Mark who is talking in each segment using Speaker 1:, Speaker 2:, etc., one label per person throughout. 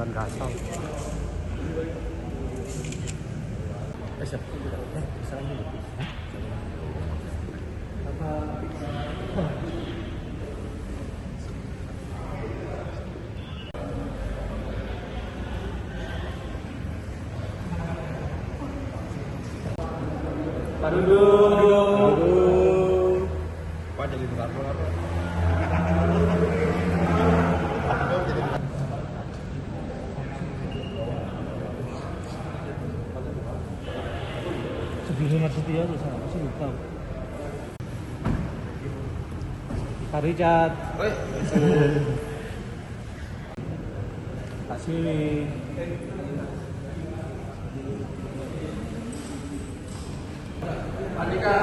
Speaker 1: Jalan Gasol.
Speaker 2: Pak duduk.
Speaker 3: Pak jadi tukar apa?
Speaker 1: Sebelum masuk dia aja saya masih lupa. Pak Richard. Kasih. Andika.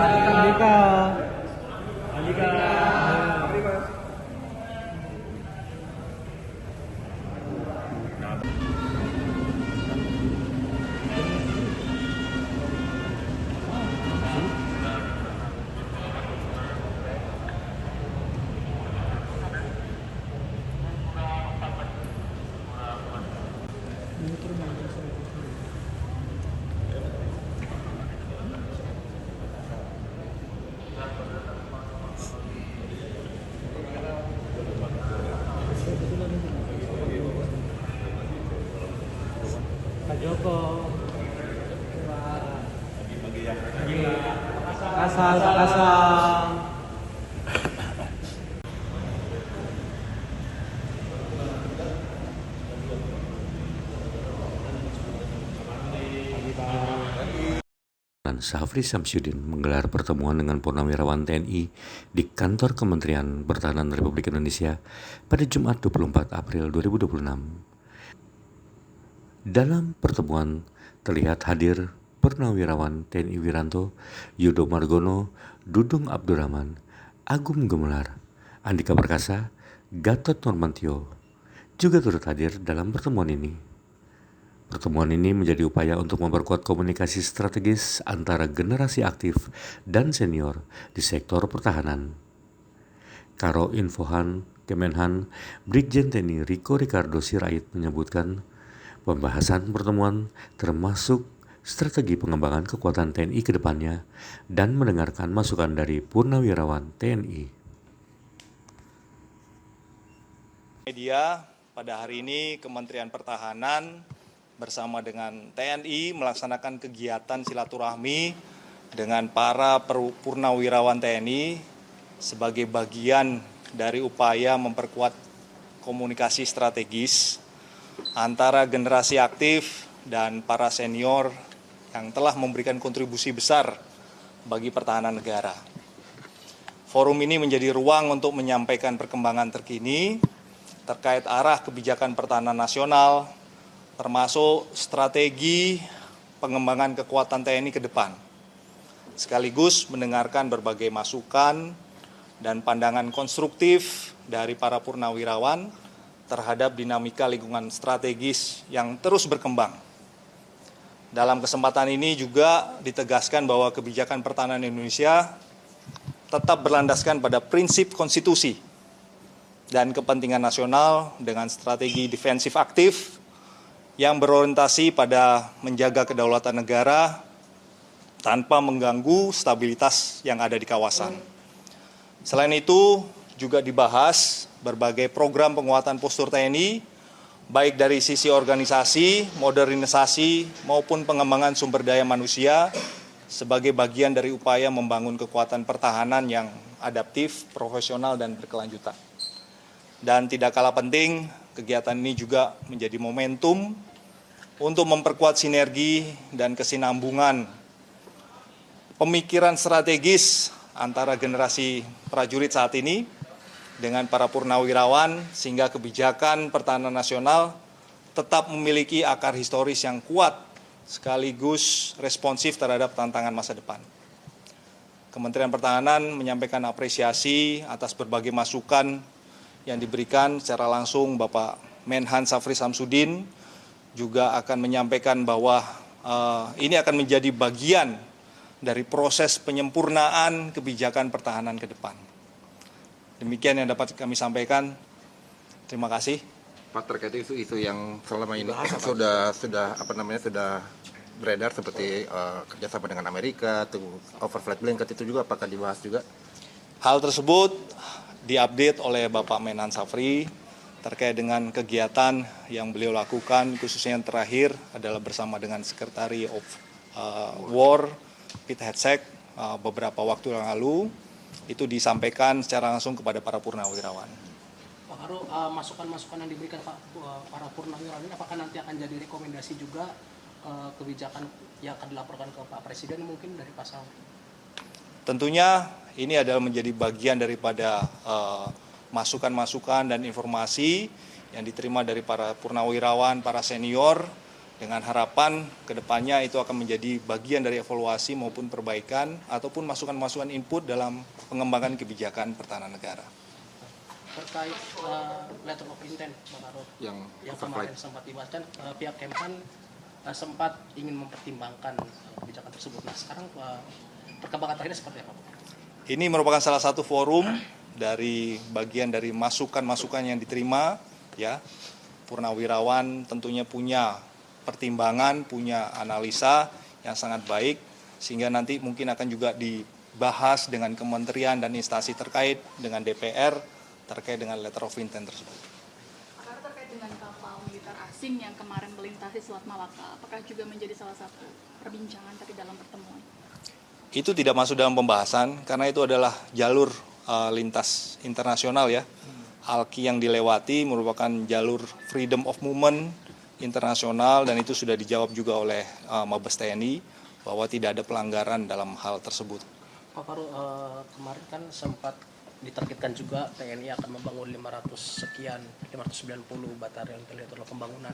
Speaker 1: Pak Joko. Kasang.
Speaker 4: Syafri Samsudin menggelar pertemuan dengan Purnawirawan TNI di Kantor Kementerian Pertahanan Republik Indonesia pada Jumat 24 April 2026. Dalam pertemuan terlihat hadir Purnawirawan TNI Wiranto, Yudo Margono, Dudung Abdurrahman, Agung Gemelar, Andika Perkasa, Gatot Nurmantio juga turut hadir dalam pertemuan ini. Pertemuan ini menjadi upaya untuk memperkuat komunikasi strategis antara generasi aktif dan senior di sektor pertahanan. Karo Infohan Kemenhan Brigjen TNI Riko Ricardo Sirait menyebutkan pembahasan pertemuan termasuk strategi pengembangan kekuatan TNI ke depannya dan mendengarkan masukan dari Purnawirawan TNI.
Speaker 5: Media, pada hari ini Kementerian Pertahanan bersama dengan TNI melaksanakan kegiatan silaturahmi dengan para purnawirawan TNI sebagai bagian dari upaya memperkuat komunikasi strategis antara generasi aktif dan para senior yang telah memberikan kontribusi besar bagi pertahanan negara. Forum ini menjadi ruang untuk menyampaikan perkembangan terkini terkait arah kebijakan pertahanan nasional, termasuk strategi pengembangan kekuatan TNI ke depan, sekaligus mendengarkan berbagai masukan dan pandangan konstruktif dari para purnawirawan terhadap dinamika lingkungan strategis yang terus berkembang. Dalam kesempatan ini juga ditegaskan bahwa kebijakan pertahanan Indonesia tetap berlandaskan pada prinsip konstitusi dan kepentingan nasional dengan strategi defensif aktif yang berorientasi pada menjaga kedaulatan negara tanpa mengganggu stabilitas yang ada di kawasan. Selain itu, juga dibahas berbagai program penguatan postur TNI, baik dari sisi organisasi, modernisasi, maupun pengembangan sumber daya manusia sebagai bagian dari upaya membangun kekuatan pertahanan yang adaptif, profesional, dan berkelanjutan. Dan tidak kalah penting, kegiatan ini juga menjadi momentum untuk memperkuat sinergi dan kesinambungan pemikiran strategis antara generasi prajurit saat ini dengan para purnawirawan sehingga kebijakan pertahanan nasional tetap memiliki akar historis yang kuat sekaligus responsif terhadap tantangan masa depan. Kementerian Pertahanan menyampaikan apresiasi atas berbagai masukan yang diberikan secara langsung Bapak Menhan Syafri Samsudin, juga akan menyampaikan bahwa ini akan menjadi bagian dari proses penyempurnaan kebijakan pertahanan ke depan. Demikian yang dapat kami sampaikan. Terima kasih.
Speaker 3: Pak, terkait isu-isu yang selama ini sudah beredar seperti kerjasama dengan Amerika, overflight blanket itu juga apakah dibahas juga?
Speaker 5: Hal tersebut diupdate oleh Bapak Menhan Safri terkait dengan kegiatan yang beliau lakukan, khususnya yang terakhir adalah bersama dengan Secretary of War, Pete Hegseth, beberapa waktu yang lalu, itu disampaikan secara langsung kepada para purnawirawan.
Speaker 6: Pak Karo, masukan-masukan yang diberikan para purnawirawan ini apakah nanti akan jadi rekomendasi juga kebijakan yang akan dilaporkan ke Pak Presiden mungkin dari pasal?
Speaker 5: Tentunya ini adalah menjadi bagian daripada masukan-masukan dan informasi yang diterima dari para purnawirawan, para senior, dengan harapan kedepannya itu akan menjadi bagian dari evaluasi maupun perbaikan ataupun masukan-masukan input dalam pengembangan kebijakan pertahanan negara.
Speaker 6: Terkait letter of intent, Pak Karo, yang kemarin sempat dibahaskan, pihak Kemhan sempat ingin mempertimbangkan kebijakan tersebut. Nah, sekarang perkembangan terakhirnya seperti apa, Pak?
Speaker 5: Ini merupakan salah satu forum dari bagian dari masukan-masukan yang diterima, ya. Purnawirawan tentunya punya pertimbangan, punya analisa yang sangat baik, sehingga nanti mungkin akan juga dibahas dengan kementerian dan instansi terkait dengan DPR terkait dengan letter of intent tersebut.
Speaker 7: Karena terkait dengan kapal militer asing yang kemarin melintasi Selat Malaka, apakah juga menjadi salah satu perbincangan tadi dalam pertemuan?
Speaker 5: Itu tidak masuk dalam pembahasan karena itu adalah jalur lintas internasional, ya. ALKI yang dilewati merupakan jalur freedom of movement internasional dan itu sudah dijawab juga oleh Mabes TNI bahwa tidak ada pelanggaran dalam hal tersebut.
Speaker 6: Pak Karo, kemarin kan sempat ditargetkan juga TNI akan membangun 590 batalion territorial pembangunan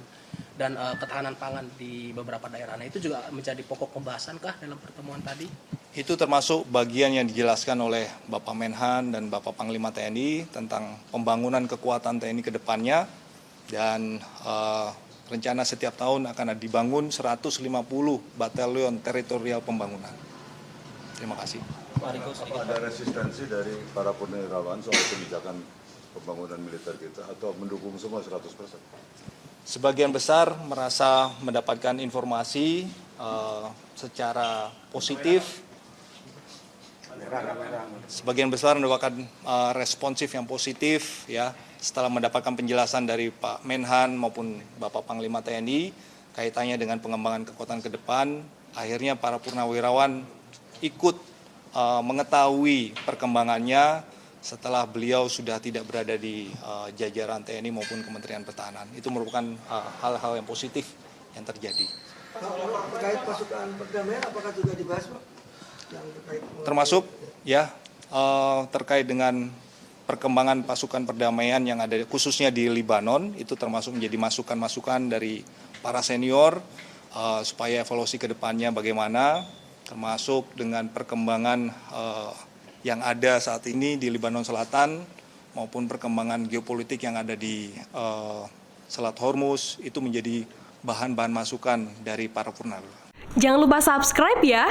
Speaker 6: dan ketahanan pangan di beberapa daerah. Nah, itu juga menjadi pokok pembahasan kah dalam pertemuan tadi?
Speaker 5: Itu termasuk bagian yang dijelaskan oleh Bapak Menhan dan Bapak Panglima TNI tentang pembangunan kekuatan TNI ke depannya dan rencana setiap tahun akan dibangun 150 batalion teritorial pembangunan. Terima kasih.
Speaker 2: Ada resistensi dari para purnawirawan soal kebijakan pembangunan militer kita atau mendukung semua 100%?
Speaker 5: Sebagian besar merasa mendapatkan informasi secara positif. Sebagian besar mendapatkan responsif yang positif, ya, setelah mendapatkan penjelasan dari Pak Menhan maupun Bapak Panglima TNI kaitannya dengan pengembangan kekuatan ke depan. Akhirnya para purnawirawan ikut mengetahui perkembangannya setelah beliau sudah tidak berada di jajaran TNI maupun Kementerian Pertahanan. Itu merupakan hal-hal yang positif yang terjadi.
Speaker 8: Terkait pasukan perdamaian apakah juga dibahas, Pak?
Speaker 5: Termasuk, ya, terkait dengan perkembangan pasukan perdamaian yang ada khususnya di Libanon, itu termasuk menjadi masukan-masukan dari para senior supaya evaluasi ke depannya bagaimana, termasuk dengan perkembangan yang ada saat ini di Libanon Selatan maupun perkembangan geopolitik yang ada di Selat Hormuz, itu menjadi bahan-bahan masukan dari para purnawirawan.
Speaker 9: Jangan lupa subscribe ya.